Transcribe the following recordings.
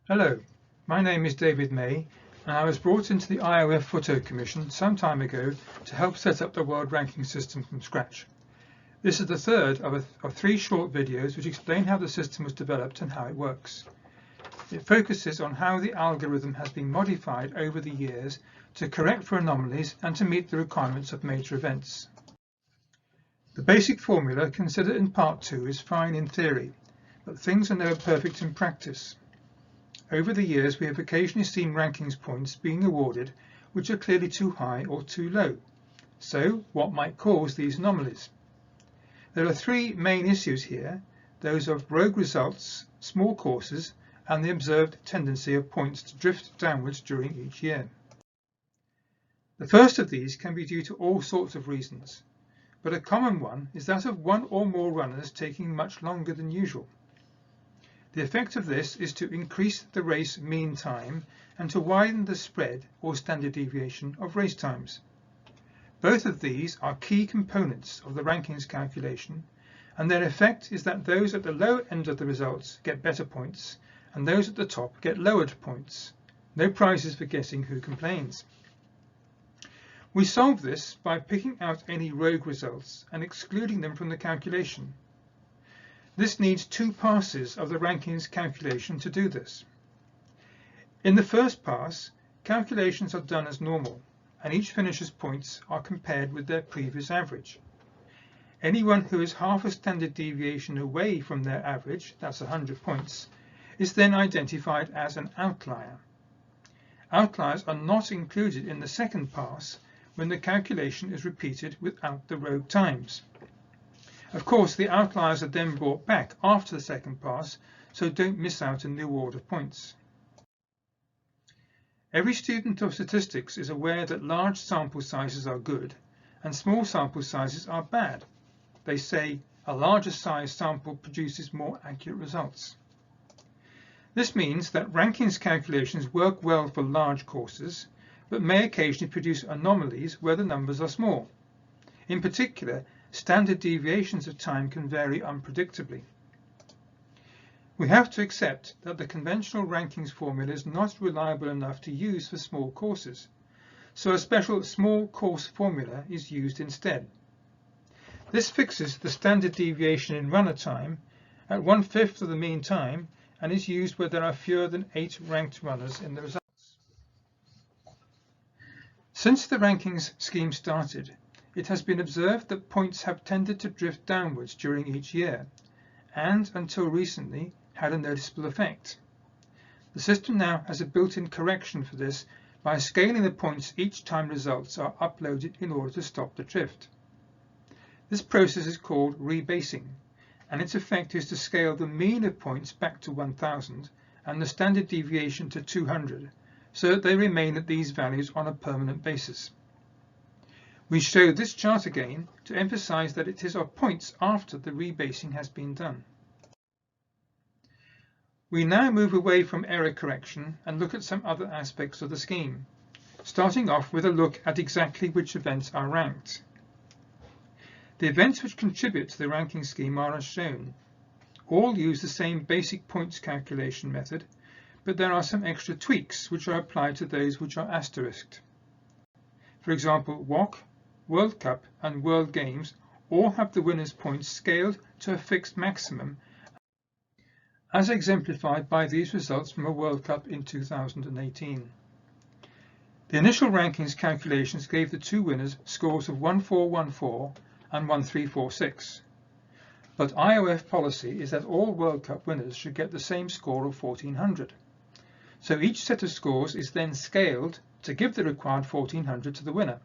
Hello, my name is David May and I was brought into the IOF Photo Commission some time ago to help set up the World Ranking System from scratch. This is the third of 3 short videos which explain how the system was developed and how it works. It focuses on how the algorithm has been modified over the years to correct for anomalies and to meet the requirements of major events. The basic formula considered in part 2 is fine in theory, but things are never perfect in practice. Over the years, we have occasionally seen rankings points being awarded which are clearly too high or too low. So, what might cause these anomalies? There are 3 main issues here, those of rogue results, small courses, and the observed tendency of points to drift downwards during each year. The first of these can be due to all sorts of reasons, but a common one is that of one or more runners taking much longer than usual. The effect of this is to increase the race mean time and to widen the spread or standard deviation of race times. Both of these are key components of the rankings calculation, and their effect is that those at the low end of the results get better points and those at the top get lowered points. No prizes for guessing who complains. We solve this by picking out any rogue results and excluding them from the calculation. This needs 2 passes of the rankings calculation to do this. In the first pass, calculations are done as normal, and each finisher's points are compared with their previous average. Anyone who is half a standard deviation away from their average, that's 100 points, is then identified as an outlier. Outliers are not included in the second pass when the calculation is repeated without the rogue times. Of course, the outliers are then brought back after the second pass, so don't miss out on the award of points. Every student of statistics is aware that large sample sizes are good and small sample sizes are bad. They say a larger size sample produces more accurate results. This means that rankings calculations work well for large courses, but may occasionally produce anomalies where the numbers are small. In particular, standard deviations of time can vary unpredictably. We have to accept that the conventional rankings formula is not reliable enough to use for small courses, so a special small course formula is used instead. This fixes the standard deviation in runner time at 1/5 of the mean time and is used where there are fewer than 8 ranked runners in the results. Since the rankings scheme started, it has been observed that points have tended to drift downwards during each year, and until recently had a noticeable effect. The system now has a built-in correction for this by scaling the points each time results are uploaded in order to stop the drift. This process is called rebasing, and its effect is to scale the mean of points back to 1000 and the standard deviation to 200, so that they remain at these values on a permanent basis. We show this chart again to emphasize that it is of points after the rebasing has been done. We now move away from error correction and look at some other aspects of the scheme, starting off with a look at exactly which events are ranked. The events which contribute to the ranking scheme are as shown. All use the same basic points calculation method, but there are some extra tweaks which are applied to those which are asterisked. For example, WOC, World Cup and World Games all have the winners' points scaled to a fixed maximum, as exemplified by these results from a World Cup in 2018. The initial rankings calculations gave the 2 winners scores of 1414 and 1346. But IOF policy is that all World Cup winners should get the same score of 1400. So each set of scores is then scaled to give the required 1400 to the winner.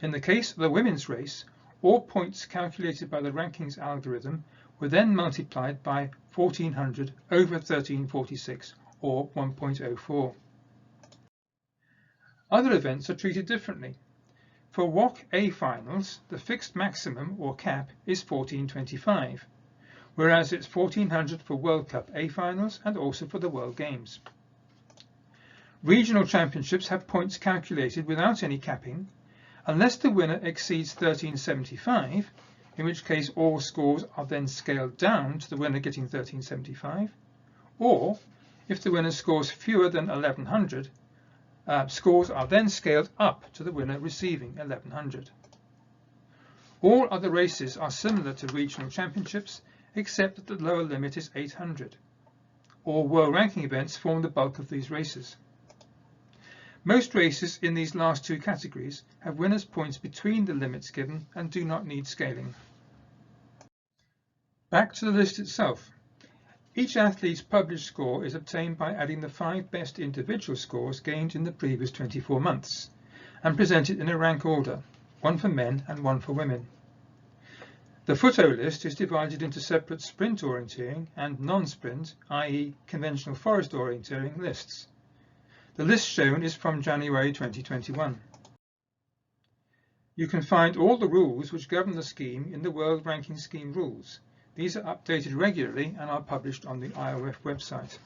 In the case of the women's race, all points calculated by the rankings algorithm were then multiplied by 1400 over 1346, or 1.04. Other events are treated differently. For WOC A finals, the fixed maximum, or cap, is 1425, whereas it's 1400 for World Cup A finals and also for the World Games. Regional championships have points calculated without any capping, unless the winner exceeds 1375, in which case all scores are then scaled down to the winner getting 1375, or If the winner scores fewer than 1100, scores are then scaled up to the winner receiving 1100. All other races are similar to regional championships, except that the lower limit is 800. All world ranking events form the bulk of these races. Most races in these last two categories have winners' points between the limits given and do not need scaling. Back to the list itself. Each athlete's published score is obtained by adding the 5 best individual scores gained in the previous 24 months and presented in a rank order, one for men and one for women. The photo list is divided into separate sprint orienteering and non-sprint, i.e. conventional forest orienteering lists. The list shown is from January 2021. You can find all the rules which govern the scheme in the World Ranking Scheme rules. These are updated regularly and are published on the IOF website.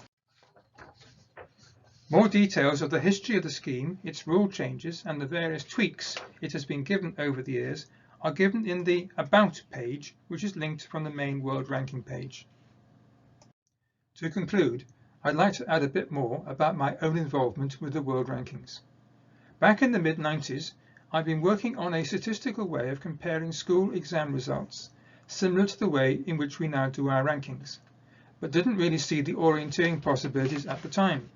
More details of the history of the scheme, its rule changes and the various tweaks it has been given over the years are given in the About page, which is linked from the main World Ranking page. To conclude, I'd like to add a bit more about my own involvement with the World Rankings. Back in the mid-90s, I've been working on a statistical way of comparing school exam results, similar to the way in which we now do our rankings, but didn't really see the orienteering possibilities at the time.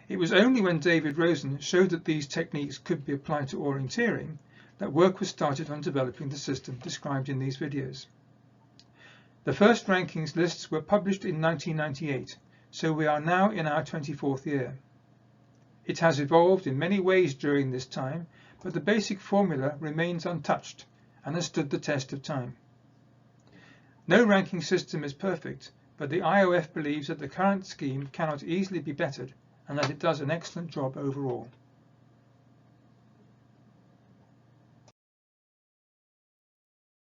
It was only when David Rosen showed that these techniques could be applied to orienteering that work was started on developing the system described in these videos. The first rankings lists were published in 1998, so we are now in our 24th year. It has evolved in many ways during this time, but the basic formula remains untouched and has stood the test of time. No ranking system is perfect, but the IOF believes that the current scheme cannot easily be bettered and that it does an excellent job overall.